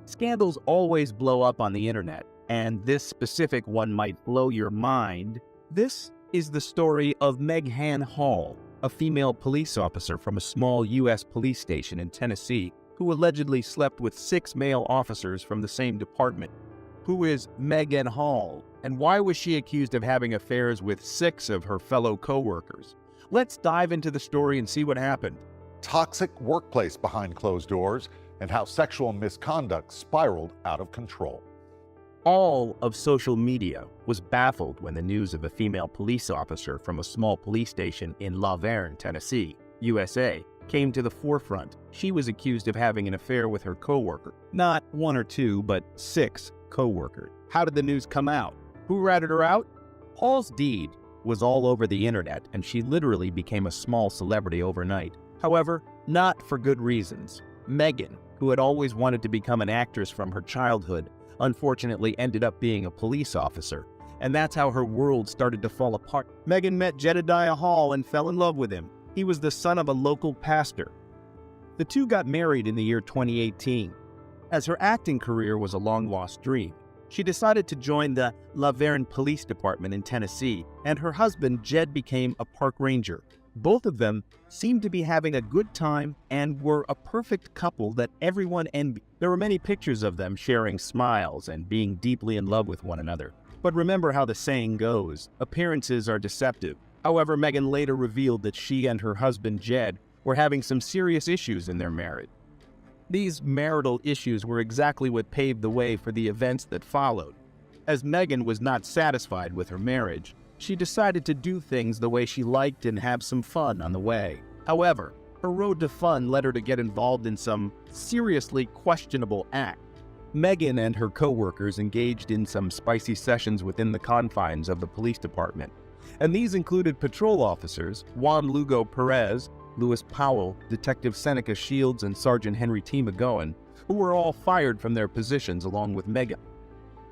Scandals always blow up on the internet, and this specific one might blow your mind. This is the story of Meghan Hall, a female police officer from a small U.S. police station in Tennessee who allegedly slept with 6 male officers from the same department. Who is Meghan Hall, and why was she accused of having affairs with 6 of her fellow co-workers? Let's dive into the story and see what happened. Toxic workplace behind closed doors, and how sexual misconduct spiraled out of control. All of social media was baffled when the news of a female police officer from a small police station in La Vergne, Tennessee, USA, came to the forefront. She was accused of having an affair with her co-worker. Not 1 or 2, but 6 co-workers. How did the news come out? Who ratted her out? Hall's deed was all over the internet, and she literally became a small celebrity overnight. However, not for good reasons. Meghan, who had always wanted to become an actress from her childhood, unfortunately ended up being a police officer, and that's how her world started to fall apart. Meghan met Jedediah Hall and fell in love with him. He was the son of a local pastor. The two got married in the year 2018. As her acting career was a long-lost dream, she decided to join the La Vergne Police Department in Tennessee, and her husband, Jed, became a park ranger. Both of them seemed to be having a good time and were a perfect couple that everyone envied. There were many pictures of them sharing smiles and being deeply in love with one another. But remember how the saying goes, appearances are deceptive. However, Meghan later revealed that she and her husband, Jed, were having some serious issues in their marriage. These marital issues were exactly what paved the way for the events that followed. As Meghan was not satisfied with her marriage, she decided to do things the way she liked and have some fun on the way. However, her road to fun led her to get involved in some seriously questionable acts. Meghan and her co-workers engaged in some spicy sessions within the confines of the police department, and these included patrol officers Juan Lugo Perez, Louis Powell, Detective Seneca Shields, and Sergeant Henry T. McGowan, who were all fired from their positions along with Meghan.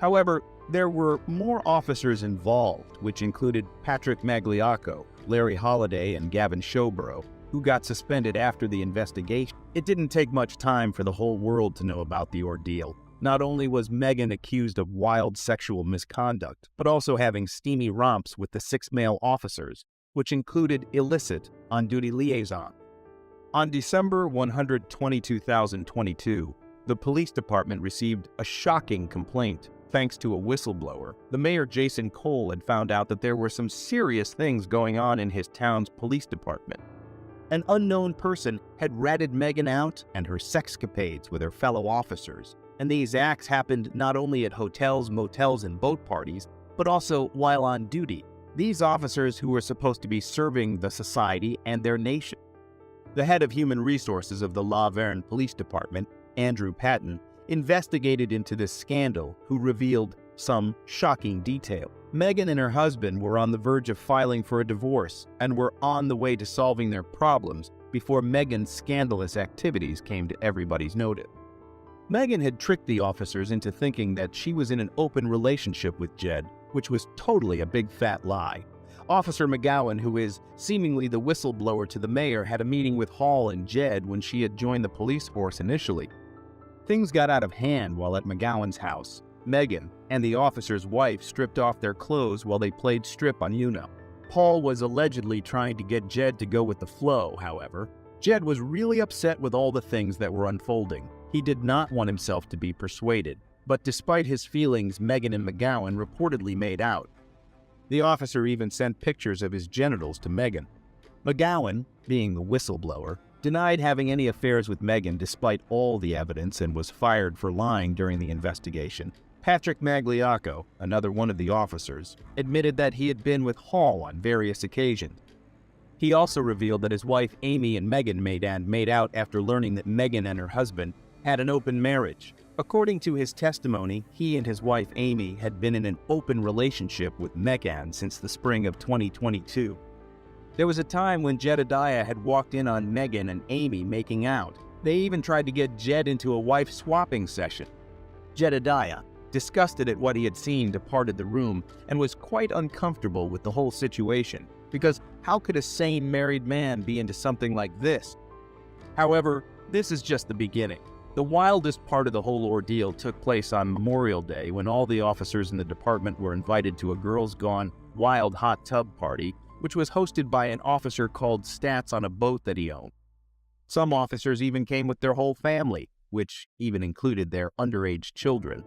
However, there were more officers involved, which included Patrick Magliacco, Larry Holliday, and Gavin Showborough, who got suspended after the investigation. It didn't take much time for the whole world to know about the ordeal. Not only was Meghan accused of wild sexual misconduct, but also having steamy romps with the 6 male officers, which included illicit on-duty liaison. On December 122, 2022, the police department received a shocking complaint. Thanks to a whistleblower, the mayor Jason Cole had found out that there were some serious things going on in his town's police department. An unknown person had ratted Meghan out and her sexcapades with her fellow officers, and these acts happened not only at hotels, motels, and boat parties, but also while on duty. These officers who were supposed to be serving the society and their nation. The head of human resources of the La Vergne Police Department, Andrew Patton, investigated into this scandal, who revealed some shocking detail. Meghan and her husband were on the verge of filing for a divorce and were on the way to solving their problems before Meghan's scandalous activities came to everybody's notice. Meghan had tricked the officers into thinking that she was in an open relationship with Jed, which was totally a big fat lie. Officer McGowan, who is seemingly the whistleblower to the mayor, had a meeting with Hall and Jed when she had joined the police force initially. Things got out of hand while at McGowan's house. Meghan and the officer's wife stripped off their clothes while they played strip on Uno. Paul was allegedly trying to get Jed to go with the flow, however. Jed was really upset with all the things that were unfolding. He did not want himself to be persuaded, but despite his feelings, Meghan and McGowan reportedly made out. The officer even sent pictures of his genitals to Meghan. McGowan, being the whistleblower, denied having any affairs with Meghan despite all the evidence and was fired for lying during the investigation. Patrick Magliacco, another one of the officers, admitted that he had been with Hall on various occasions. He also revealed that his wife Amy and Meghan made out after learning that Meghan and her husband had an open marriage. According to his testimony, he and his wife Amy had been in an open relationship with Meghan since the spring of 2022. There was a time when Jedediah had walked in on Meghan and Amy making out. They even tried to get Jed into a wife-swapping session. Jedediah, disgusted at what he had seen, departed the room and was quite uncomfortable with the whole situation, because how could a sane married man be into something like this? However, this is just the beginning. The wildest part of the whole ordeal took place on Memorial Day when all the officers in the department were invited to a Girls Gone Wild hot tub party, which was hosted by an officer called Stats on a boat that he owned. Some officers even came with their whole family, which even included their underage children.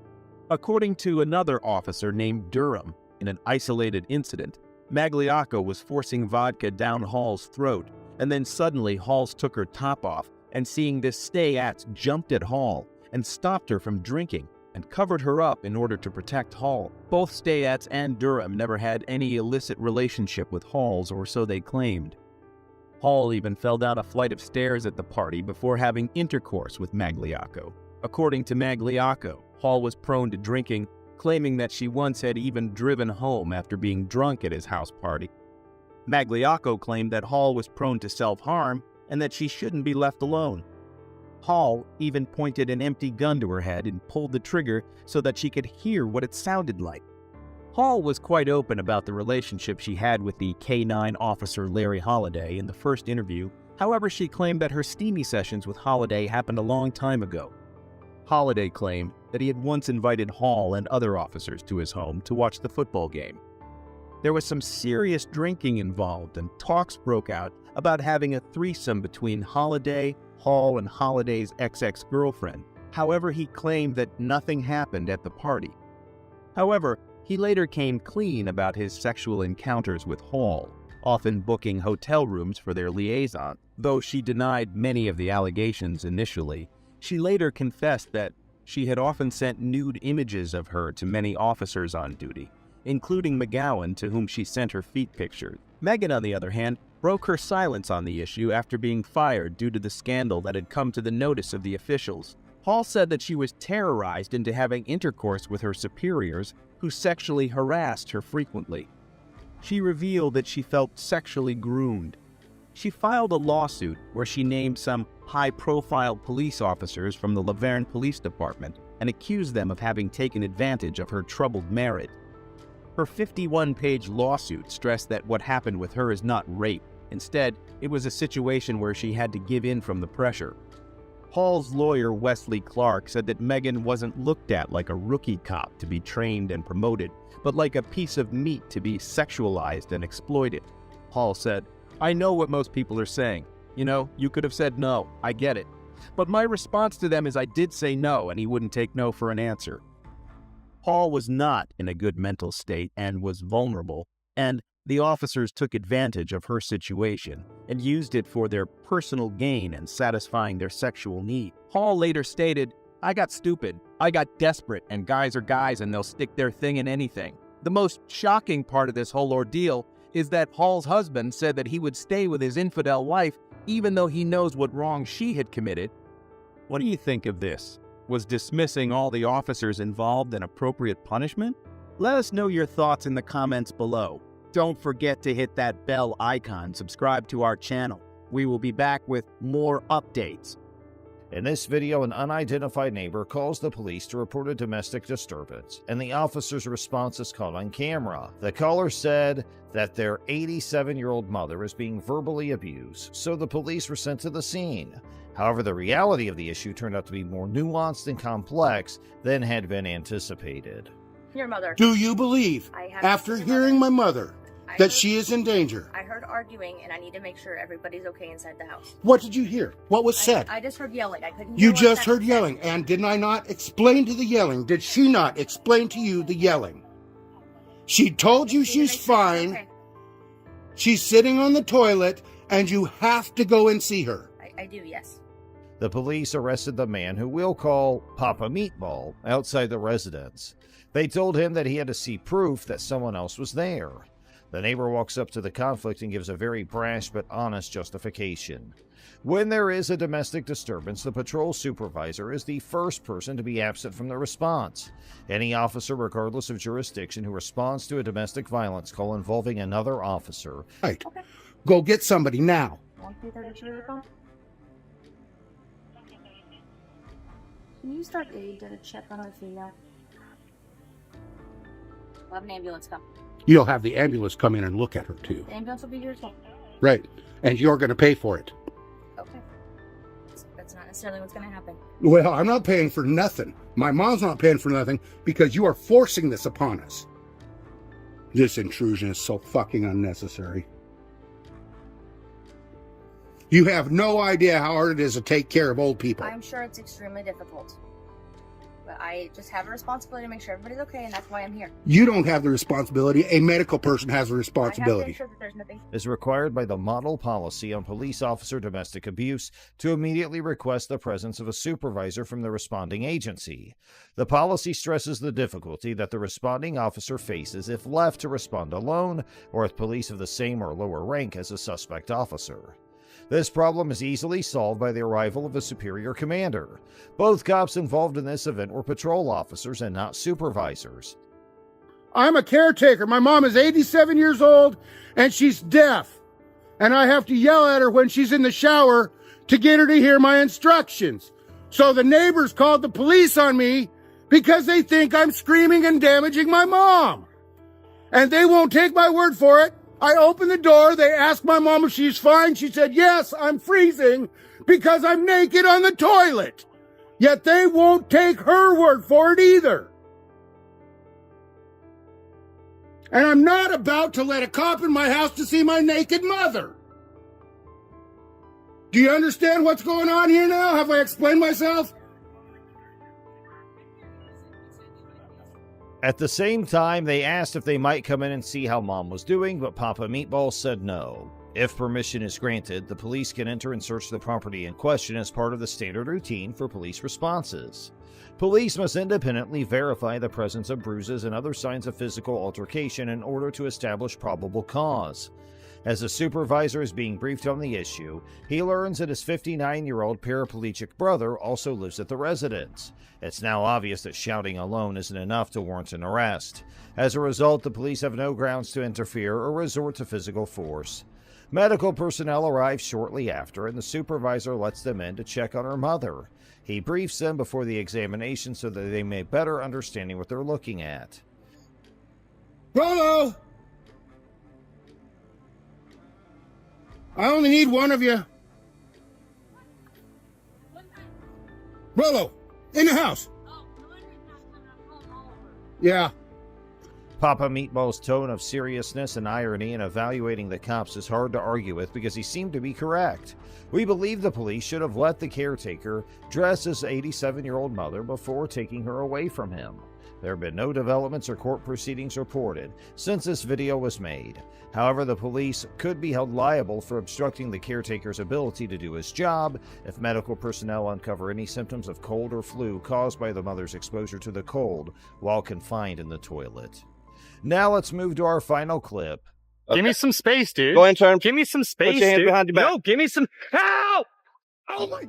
According to another officer named Durham, in an isolated incident, Magliocco was forcing vodka down Hall's throat, and then suddenly Halls took her top off, and seeing this, stay-ats jumped at Hall and stopped her from drinking and covered her up in order to protect Hall. Both stay-ats and Durham never had any illicit relationship with Halls, or so they claimed. Hall even fell down a flight of stairs at the party before having intercourse with Magliocco. According to Magliocco, Hall was prone to drinking, claiming that she once had even driven home after being drunk at his house party. Magliocco claimed that Hall was prone to self-harm and that she shouldn't be left alone. Hall even pointed an empty gun to her head and pulled the trigger so that she could hear what it sounded like. Hall was quite open about the relationship she had with the K-9 officer Larry Holliday in the first interview. However, she claimed that her steamy sessions with Holliday happened a long time ago. Holliday claimed that he had once invited Hall and other officers to his home to watch the football game. There was some serious drinking involved, and talks broke out about having a threesome between Holliday, Hall, and Holliday's ex-girlfriend. However, he claimed that nothing happened at the party. However, he later came clean about his sexual encounters with Hall, often booking hotel rooms for their liaison. Though she denied many of the allegations initially, she later confessed that she had often sent nude images of her to many officers on duty, including McGowan, to whom she sent her feet pictures. Megan, on the other hand, broke her silence on the issue after being fired due to the scandal that had come to the notice of the officials. Hall said that she was terrorized into having intercourse with her superiors, who sexually harassed her frequently. She revealed that she felt sexually groomed. She filed a lawsuit where she named some high-profile police officers from the Laverne Police Department and accused them of having taken advantage of her troubled marriage. Her 51-page lawsuit stressed that what happened with her is not rape. Instead, it was a situation where she had to give in from the pressure. Hall's lawyer, Wesley Clark, said that Megan wasn't looked at like a rookie cop to be trained and promoted, but like a piece of meat to be sexualized and exploited. Hall said, "I know what most people are saying. You know, you could have said no, I get it. But my response to them is I did say no, and he wouldn't take no for an answer." Hall was not in a good mental state and was vulnerable, and the officers took advantage of her situation and used it for their personal gain and satisfying their sexual need. Hall later stated, "I got stupid, I got desperate, and guys are guys and they'll stick their thing in anything." The most shocking part of this whole ordeal is that Hall's husband said that he would stay with his infidel wife even though he knows what wrong she had committed. What do you think of this? Was dismissing all the officers involved an appropriate punishment? Let us know your thoughts in the comments below. Don't forget to hit that bell icon, subscribe to our channel. We will be back with more updates. In this video, an unidentified neighbor calls the police to report a domestic disturbance, and the officer's response is caught on camera. The caller said that their 87-year-old mother is being verbally abused, so the police were sent to the scene. However, the reality of the issue turned out to be more nuanced and complex than had been anticipated. Your mother. Do you believe, after hearing my mother, that she is in danger? I heard arguing, and I need to make sure everybody's okay inside the house. What did you hear? What was said? I just heard yelling. I couldn't hear You what just that heard said. yelling, and did I not explain to the yelling? Did she not explain to you the yelling? She told you I need to she's make sure fine. okay. She's sitting on the toilet, and you have to go and see her. I do, yes. The police arrested the man who we'll call Papa Meatball outside the residence. They told him that he had to see proof that someone else was there. The neighbor walks up to the conflict and gives a very brash but honest justification. When there is a domestic disturbance, the patrol supervisor is the first person to be absent from the response. Any officer, regardless of jurisdiction, who responds to a domestic violence call involving another officer. Right. Okay. Go get somebody now. 1-2-32 phone. Can you start a check on the female? We'll have an ambulance come. You'll have the ambulance come in and look at her, too. The ambulance will be here as well. Right. And you're going to pay for it. Okay. That's That's not necessarily what's going to happen. Well, I'm not paying for nothing. My mom's not paying for nothing because you are forcing this upon us. This intrusion is so fucking unnecessary. You have no idea how hard it is to take care of old people. I'm sure it's extremely difficult. But I just have a responsibility to make sure everybody's okay, and that's why I'm here. You don't have the responsibility. A medical person has the I have to responsibility. ensure that there's nothing. Is required by the model policy on police officer domestic abuse to immediately request the presence of a supervisor from the responding agency. The policy stresses the difficulty that the responding officer faces if left to respond alone or with police of the same or lower rank as a suspect officer. This problem is easily solved by the arrival of a superior commander. Both cops involved in this event were patrol officers and not supervisors. I'm a caretaker. My mom is 87 years old and she's deaf. And I have to yell at her when she's in the shower to get her to hear my instructions. So the neighbors called the police on me because they think I'm screaming and damaging my mom. And they won't take my word for it. I opened the door. They asked my mom if she's fine. She said, yes, I'm freezing because I'm naked on the toilet. Yet they won't take her word for it either. And I'm not about to let a cop in my house to see my naked mother. Do you understand what's going on here now? Have I explained myself? At the same time, they asked if they might come in and see how Mom was doing, but Papa Meatball said no. If permission is granted, the police can enter and search the property in question as part of the standard routine for police responses. Police must independently verify the presence of bruises and other signs of physical altercation in order to establish probable cause. As the supervisor is being briefed on the issue, he learns that his 59-year-old paraplegic brother also lives at the residence. It's now obvious that shouting alone isn't enough to warrant an arrest. As a result, the police have no grounds to interfere or resort to physical force. Medical personnel arrive shortly after, and the supervisor lets them in to check on her mother. He briefs them before the examination so that they may better understand what they're looking at. Rolo! I only need one of you. Rolo, in the house. Yeah. Papa Meatball's tone of seriousness and irony in evaluating the cops is hard to argue with because he seemed to be correct. We believe the police should have let the caretaker dress his 87-year-old mother before taking her away from him. There have been no developments or court proceedings reported since this video was made. However, the police could be held liable for obstructing the caretaker's ability to do his job if medical personnel uncover any symptoms of cold or flu caused by the mother's exposure to the cold while confined in the toilet. Now let's move to our final clip. Okay. Give me some space, dude. Go ahead and turn. Give me some space, Put your hands dude. behind your back. No, give me some. Help! Oh my.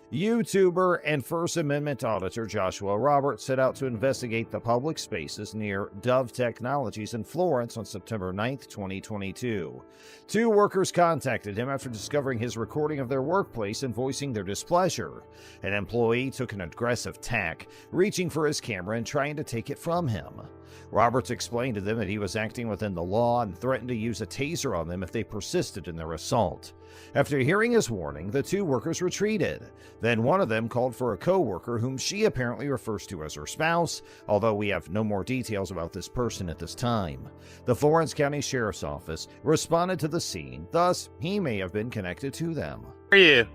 YouTuber and First Amendment auditor Joshua Roberts set out to investigate the public spaces near Dove Technologies in Florence on September 9, 2022. Two workers contacted him after discovering his recording of their workplace and voicing their displeasure. An employee took an aggressive tack, reaching for his camera and trying to take it from him. Roberts explained to them that he was acting within the law and threatened to use a taser on them if they persisted in their assault. After hearing his warning, the two workers retreated. Then one of them called for a co-worker whom she apparently refers to as her spouse, although we have no more details about this person at this time. The Florence County Sheriff's Office responded to the scene, thus he may have been connected to them. Who are you?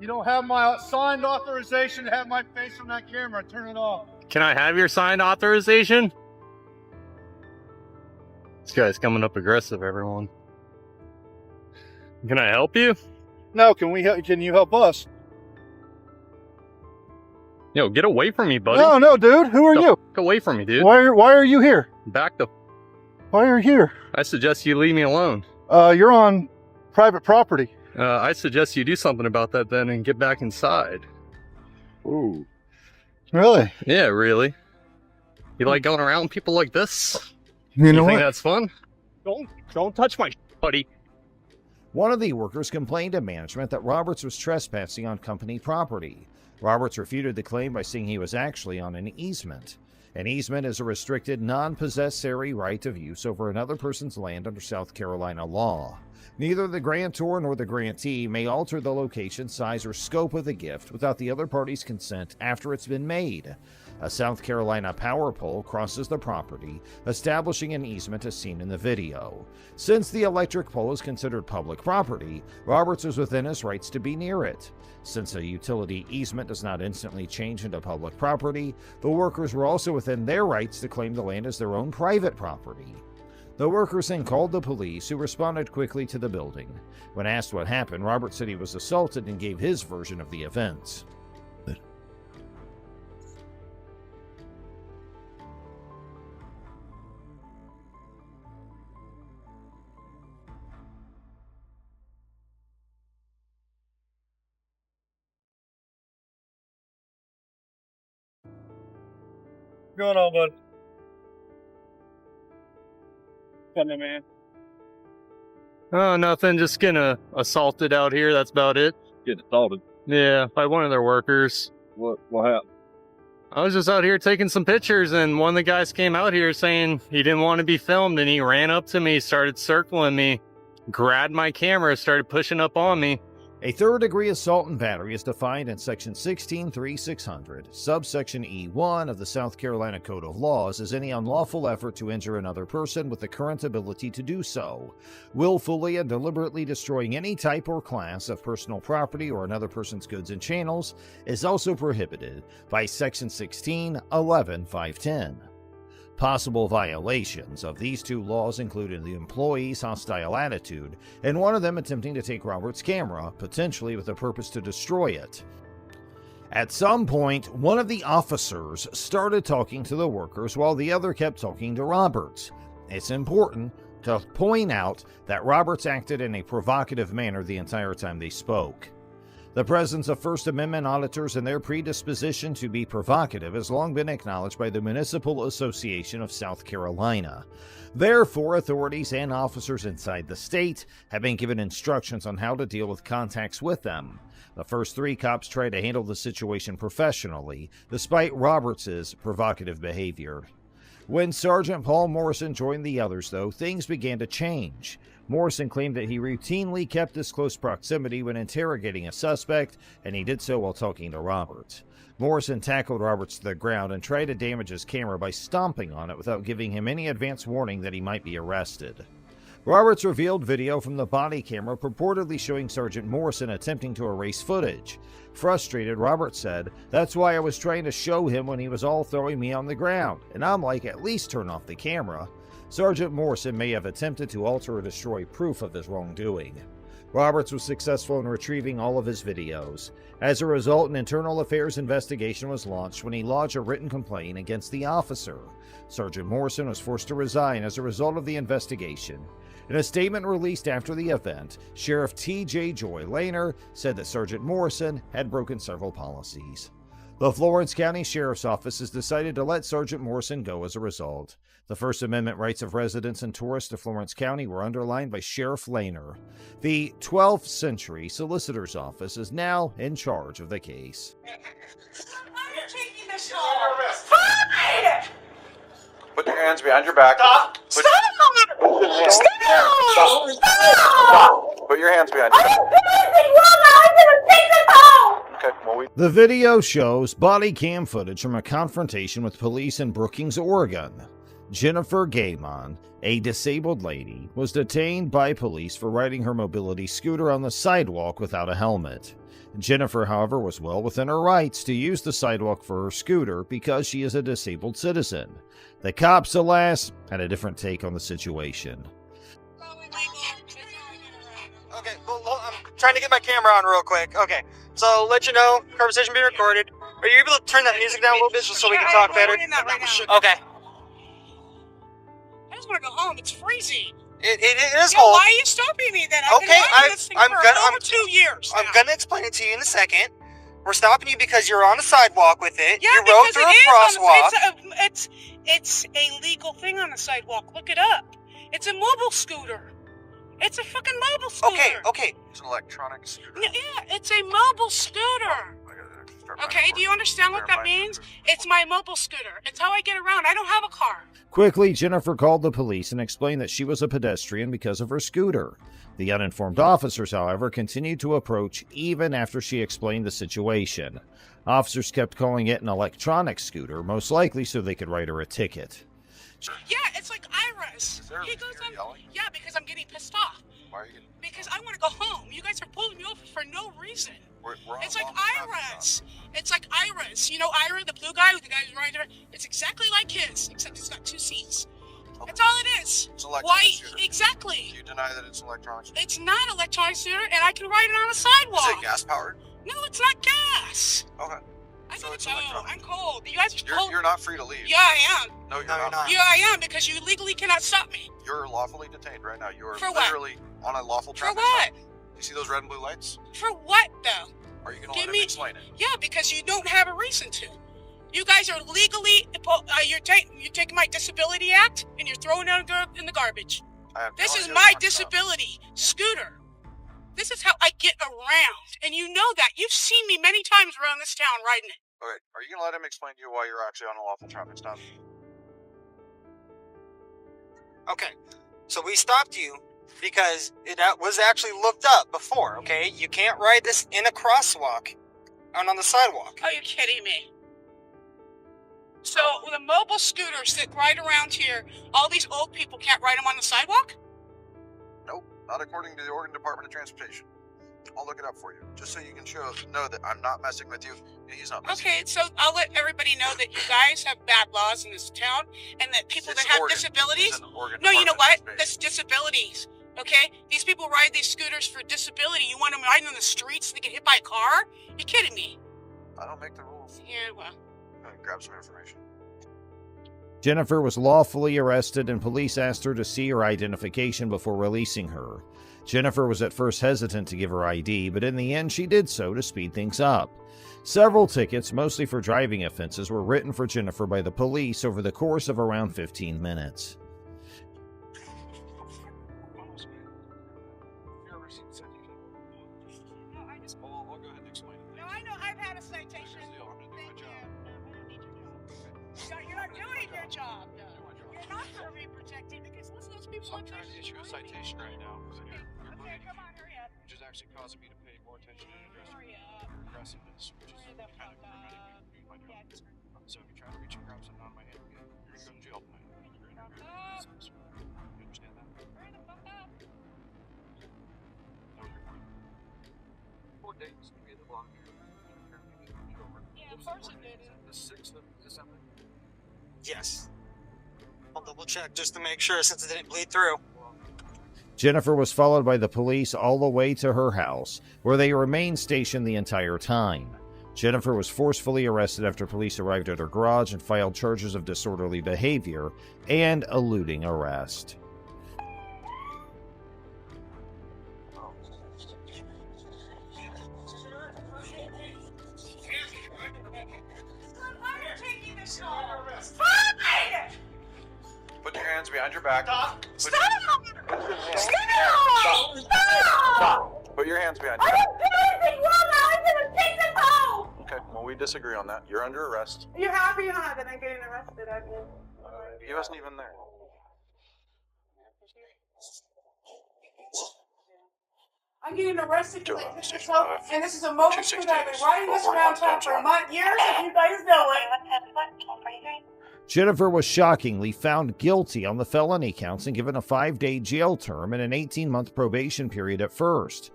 You don't have my signed authorization to have my face on that camera. Turn it off. Can I have your signed authorization? This guy's coming up aggressive, everyone. Can I help you? No, can you help us? Yo, get away from me, buddy. No, dude. Who are you? Get away from me, dude. Why are you here? Back the. Why are you here? I suggest you leave me alone. You're on private property. I suggest you do something about that then and get back inside. Ooh. Really? Yeah, really. You like going around with people like this? You know think what? that's fun? Don't touch my buddy. One of the workers complained to management that Roberts was trespassing on company property. Roberts refuted the claim by saying he was actually on an easement. An easement is a restricted, non-possessory right of use over another person's land under South Carolina law. Neither the grantor nor the grantee may alter the location, size, or scope of the gift without the other party's consent after it's been made. A South Carolina power pole crosses the property, establishing an easement as seen in the video. Since the electric pole is considered public property, Roberts is within his rights to be near it. Since a utility easement does not instantly change into public property, the workers were also within their rights to claim the land as their own private property. The workers then called the police, who responded quickly to the building. When asked what happened, Roberts said he was assaulted and gave his version of the events. What's going on, bud? Come in, man. Oh, nothing. Just getting assaulted out here. That's about it. Getting assaulted. Yeah, by one of their workers. What happened? I was just out here taking some pictures, and one of the guys came out here saying he didn't want to be filmed, and he ran up to me, started circling me, grabbed my camera, started pushing up on me. A third-degree assault and battery is defined in Section 16-3600, subsection E1 of the South Carolina Code of Laws as any unlawful effort to injure another person with the current ability to do so. Willfully and deliberately destroying any type or class of personal property or another person's goods and channels is also prohibited by Section 16-11-510. Possible violations of these two laws included the employee's hostile attitude and one of them attempting to take Robert's camera, potentially with a purpose to destroy it. At some point, one of the officers started talking to the workers while the other kept talking to Roberts. It's important to point out that Roberts acted in a provocative manner the entire time they spoke. The presence of First Amendment auditors and their predisposition to be provocative has long been acknowledged by the Municipal Association of South Carolina. Therefore, authorities and officers inside the state have been given instructions on how to deal with contacts with them. The first three cops tried to handle the situation professionally, despite Roberts' provocative behavior. When Sergeant Paul Morrison joined the others, though, things began to change. Morrison claimed that he routinely kept this close proximity when interrogating a suspect, and he did so while talking to Roberts. Morrison tackled Roberts to the ground and tried to damage his camera by stomping on it without giving him any advance warning that he might be arrested. Roberts revealed video from the body camera purportedly showing Sergeant Morrison attempting to erase footage. Frustrated, Roberts said, "That's why I was trying to show him when he was all throwing me on the ground, and I'm like, at least turn off the camera." Sergeant Morrison may have attempted to alter or destroy proof of his wrongdoing. Roberts was successful in retrieving all of his videos. As a result, an internal affairs investigation was launched when he lodged a written complaint against the officer. Sergeant Morrison was forced to resign as a result of the investigation. In a statement released after the event, Sheriff T.J. Joy Lehner said that Sergeant Morrison had broken several policies. The Florence County Sheriff's Office has decided to let Sergeant Morrison go as a result. The First Amendment rights of residents and tourists of Florence County were underlined by Sheriff Lehner. The 12th Century Solicitor's Office is now in charge of the case. Why are you taking this off? Fine! Put your hands behind your back. Stop! Stop! Stop! Stop! Put your hands behind your back. Okay, well, The video shows body cam footage from a confrontation with police in Brookings, Oregon. Jennifer Gaymon, a disabled lady, was detained by police for riding her mobility scooter on the sidewalk without a helmet. Jennifer, however, was well within her rights to use the sidewalk for her scooter because she is a disabled citizen. The cops, alas, had a different take on the situation. Okay, well, I'm trying to get my camera on real quick. Okay, so let you know, conversation being recorded. Are you able to turn that music down a little bit just so we can talk better? Okay. I just want to go home. It's freezing. It is Yeah, cold. why are you stopping me then? Okay, I'm gonna 2 years. I'm gonna explain it to you in a second. We're stopping you because you're on a sidewalk with it. Yeah, you rode through a crosswalk. It's a legal thing on the sidewalk. Look it up. It's a mobile scooter. It's a fucking mobile scooter. Okay. It's an electronic scooter. Yeah, it's a mobile scooter. Okay, do you understand what that means? It's my mobile scooter. It's how I get around. I don't have a car. Quickly, Jennifer called the police and explained that she was a pedestrian because of her scooter. The uninformed officers, however, continued to approach even after she explained the situation. Officers kept calling it an electronic scooter, most likely so they could write her a ticket. Yeah, it's like Iris. He goes on. Yeah, because I'm getting pissed off. Why are you getting... Because I want to go home. You guys are pulling me over for no reason. It's like Iris. It's like Iris. You know Ira, the blue guy with the guy's right there? It's exactly like his, except it's got 2 seats. That's all it is. It's electronic Why? scooter. Exactly. Do you deny that it's electronic scooter? It's not electronic scooter, and I can ride it on a sidewalk. Is it gas powered? No, it's not gas. Okay. I So gotta it's go. electronic. I'm cold. You guys are cold. You're not free to leave. Yeah, I am. No, you're not. Yeah, I am, because you legally cannot stop me. You're lawfully detained right now. You are For what? literally on a lawful For traffic what? stop. You see those red and blue lights? For what, though? Are you going to Give let me- me explain it? Yeah, because you don't have a reason to. You guys are legally, you're taking my disability act and you're throwing it in the garbage. I have no This is idea my what you're talking disability scooter. This is how I get around, and you know that. You've seen me many times around this town riding it. about. Okay, are you going to let him explain to you why you're actually on a lawful traffic stop? Okay, so we stopped you because it was actually looked up before, okay? You can't ride this in a crosswalk and on the sidewalk. Are you kidding me? So the mobile scooters that ride around here, all these old people can't ride them on the sidewalk? Nope, not according to the Oregon Department of Transportation. I'll look it up for you, just so you can know that I'm not messing with you. He's not messing Okay, so I'll let everybody know that you guys have bad laws in this town, and that people It's that have Oregon. disabilities. It's an Oregon No, you know Department what? of That's disabilities. Okay? These people ride these scooters for disability. You want them riding on the streets so they get hit by a car? You're kidding me. I don't make the rules. Yeah, well. Grab some information. Jennifer was lawfully arrested, and police asked her to see her identification before releasing her. Jennifer was at first hesitant to give her ID, but in the end she did so to speed things up. Several tickets, mostly for driving offenses, were written for Jennifer by the police over the course of around 15 minutes. I'll go ahead and explain it. No, I know. I've had a citation. Thank you. You're not doing your job. You're not going to be protected because listen, those people I'm trying to issue a citation right now. Okay, come on, hurry up. Which is actually causing me to pay more attention and address Hurry up. your aggressiveness, which is kind of preventing me from doing my job. So if you're trying to reach and grab something out of my hand, you're going to go to jail tonight. You understand that? Hurry the fuck up. That was your point. 4 days to be the law here. Yeah, of course it did. The 6th of December. Yes. I'll double check just to make sure since it didn't bleed through. Jennifer was followed by the police all the way to her house, where they remained stationed the entire time. Jennifer was forcefully arrested after police arrived at her garage and filed charges of disorderly behavior and eluding arrest. Put your hands behind your back. Put your hands behind your back. Okay, well, we disagree on that. You're under arrest. You're happy you're not that I'm getting arrested, I mean. He wasn't even there. I'm getting arrested because I picked this up, and this is a mobile scooter. I've been riding this around town for a month, years, if you guys know it. Jennifer was shockingly found guilty on the felony counts and given a 5-day jail term and an 18-month probation period at first.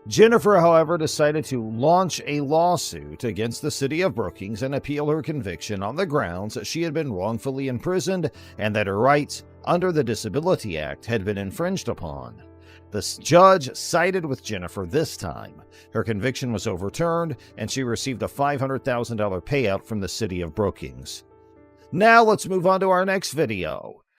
Jennifer, however, decided to launch a lawsuit against the city of Brookings and appeal her conviction on the grounds that she had been wrongfully imprisoned and that her rights under the Disability Act had been infringed upon. The judge sided with Jennifer this time. Her conviction was overturned, and she received a $500,000 payout from the city of Brookings. Now let's move on to our next video.